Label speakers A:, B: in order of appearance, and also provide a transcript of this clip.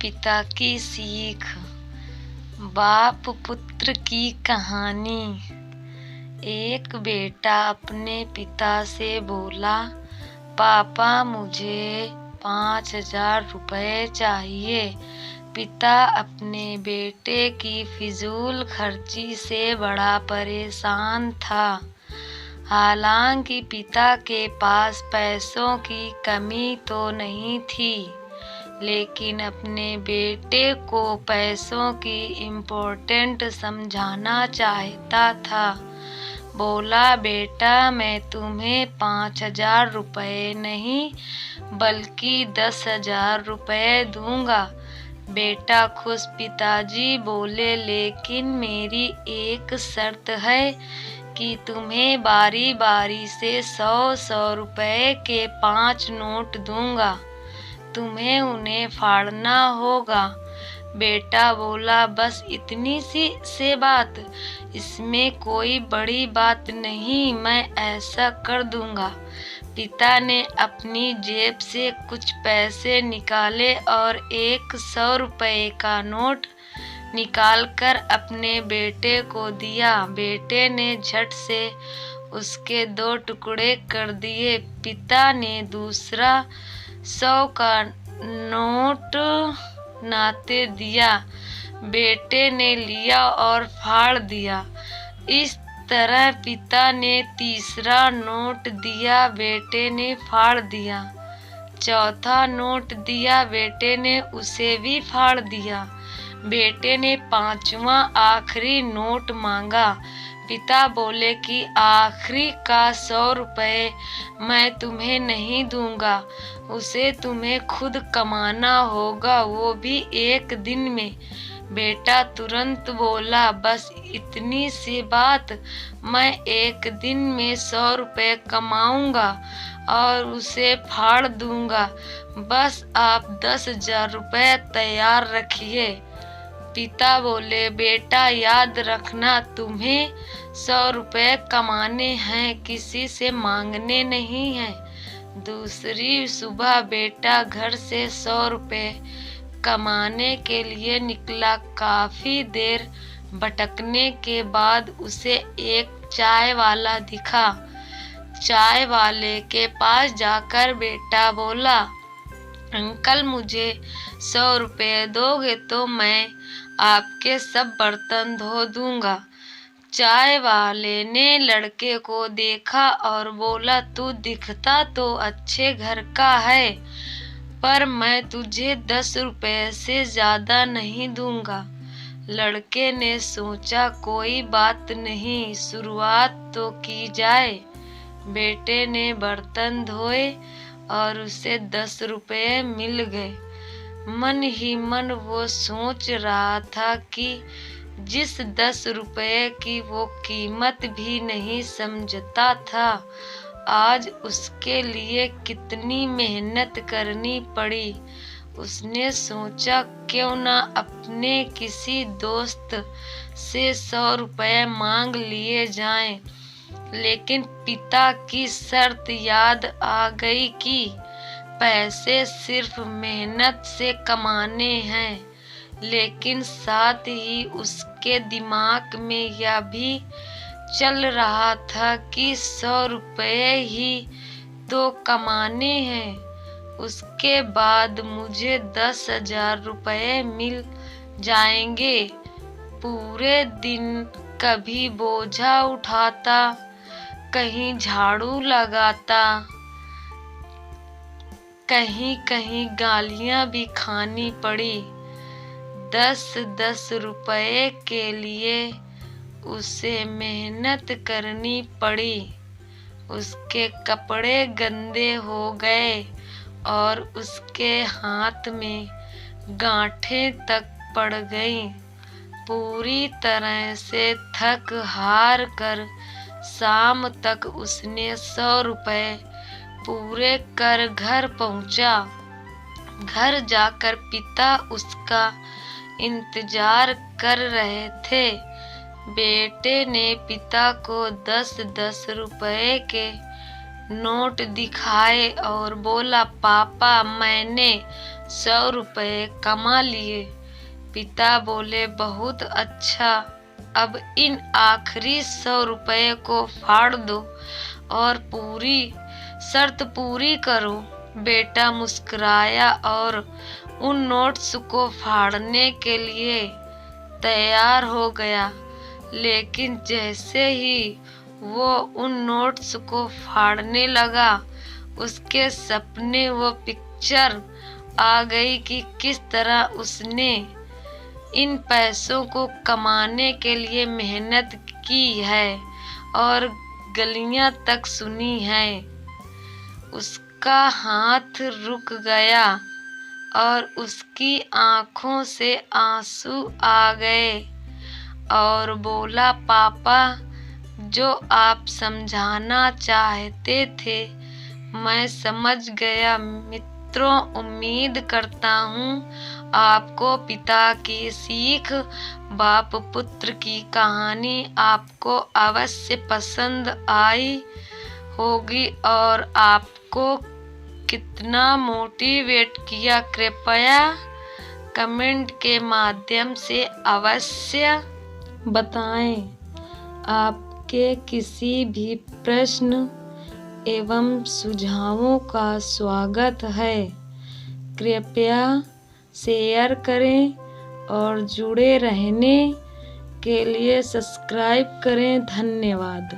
A: पिता की सीख। बाप पुत्र की कहानी। एक बेटा अपने पिता से बोला, पापा मुझे 5,000 रुपए चाहिए। पिता अपने बेटे की फिजूल खर्ची से बड़ा परेशान था। हालांकि पिता के पास पैसों की कमी तो नहीं थी, लेकिन अपने बेटे को पैसों की इम्पोर्टेंट समझाना चाहता था। बोला, बेटा मैं तुम्हें 5,000 रुपए नहीं बल्कि 10,000 रुपए दूंगा। बेटा खुश। पिताजी बोले, लेकिन मेरी एक शर्त है कि तुम्हें बारी बारी से 100-100 रुपए के 5 नोट दूंगा। तुम्हें उन्हें फाड़ना होगा। बेटा बोला, बस इतनी सी से बात, इसमें कोई बड़ी बात नहीं, मैं ऐसा कर दूंगा। पिता ने अपनी जेब से कुछ पैसे निकाले और एक 100 रुपए का नोट निकालकर अपने बेटे को दिया। बेटे ने झट से उसके 2 टुकड़े कर दिए। पिता ने दूसरा 100 का नोट नाते दिया। बेटे ने लिया और फाड़ दिया। इस तरह पिता ने तीसरा नोट दिया, बेटे ने फाड़ दिया। चौथा नोट दिया, बेटे ने उसे भी फाड़ दिया। बेटे ने 5वां आखिरी नोट मांगा। पिता बोले कि आखिरी का 100 रुपए मैं तुम्हें नहीं दूंगा, उसे तुम्हें खुद कमाना होगा, वो भी एक दिन में। बेटा तुरंत बोला, बस इतनी सी बात, मैं एक दिन में 100 रुपए कमाऊंगा और उसे फाड़ दूंगा। बस आप 10,000 रुपए तैयार रखिए। पिता बोले, बेटा याद रखना, तुम्हें 100 रुपए कमाने हैं, किसी से मांगने नहीं हैं। दूसरी सुबह बेटा घर से 100 रुपए कमाने के लिए निकला। काफी देर भटकने के बाद उसे एक चाय वाला दिखा। चाय वाले के पास जाकर बेटा बोला, अंकल मुझे 100 रुपए दोगे तो मैं आपके सब बर्तन धो दूंगा। चाय वाले ने लड़के को देखा और बोला, तू दिखता तो अच्छे घर का है, पर मैं तुझे 10 रुपए से ज्यादा नहीं दूंगा। लड़के ने सोचा, कोई बात नहीं, शुरुआत तो की जाए। बेटे ने बर्तन धोए और उसे 10 रुपए मिल गए। मन ही मन वो सोच रहा था कि जिस 10 रुपए की वो कीमत भी नहीं समझता था, आज उसके लिए कितनी मेहनत करनी पड़ी। उसने सोचा, क्यों ना अपने किसी दोस्त से 100 रुपए मांग लिए जाएं। लेकिन पिता की शर्त याद आ गई कि पैसे सिर्फ मेहनत से कमाने हैं। लेकिन साथ ही उसके दिमाग में यह भी चल रहा था कि 100 रुपए ही तो कमाने हैं, उसके बाद मुझे 10,000 रुपए मिल जाएंगे। पूरे दिन कभी बोझा उठाता, कहीं झाड़ू लगाता, कहीं कहीं गालियां भी खानी पड़ी। 10-10 रुपए के लिए उसे मेहनत करनी पड़ी। उसके कपड़े गंदे हो गए और उसके हाथ में गांठें तक पड़ गईं। पूरी तरह से थक हार कर शाम तक उसने 100 रुपए पूरे कर घर पहुंचा। घर जाकर पिता उसका इंतजार कर रहे थे। बेटे ने पिता को 10-10 रुपए के नोट दिखाए और बोला, पापा मैंने 100 रुपये कमा लिए। पिता बोले, बहुत अच्छा, अब इन आखिरी 100 रुपये को फाड़ दो और पूरी शर्त पूरी करो। बेटा मुस्कुराया और उन नोट्स को फाड़ने के लिए तैयार हो गया, लेकिन जैसे ही वो उन नोट्स को फाड़ने लगा, उसके सपने वो पिक्चर आ गई कि किस तरह उसने इन पैसों को कमाने के लिए मेहनत की है और गलियां तक सुनी है। उसका हाथ रुक गया और उसकी आंखों से आंसू आ गए और बोला, पापा, जो आप समझाना चाहते थे मैं समझ गया। मित्रों, उम्मीद करता हूँ आपको पिता की सीख बाप पुत्र की कहानी आपको अवश्य पसंद आई होगी और आपको कितना मोटिवेट किया, कृपया कमेंट के माध्यम से अवश्य बताएं। आपके किसी भी प्रश्न एवं सुझावों का स्वागत है। कृपया शेयर करें और जुड़े रहने के लिए सब्सक्राइब करें। धन्यवाद।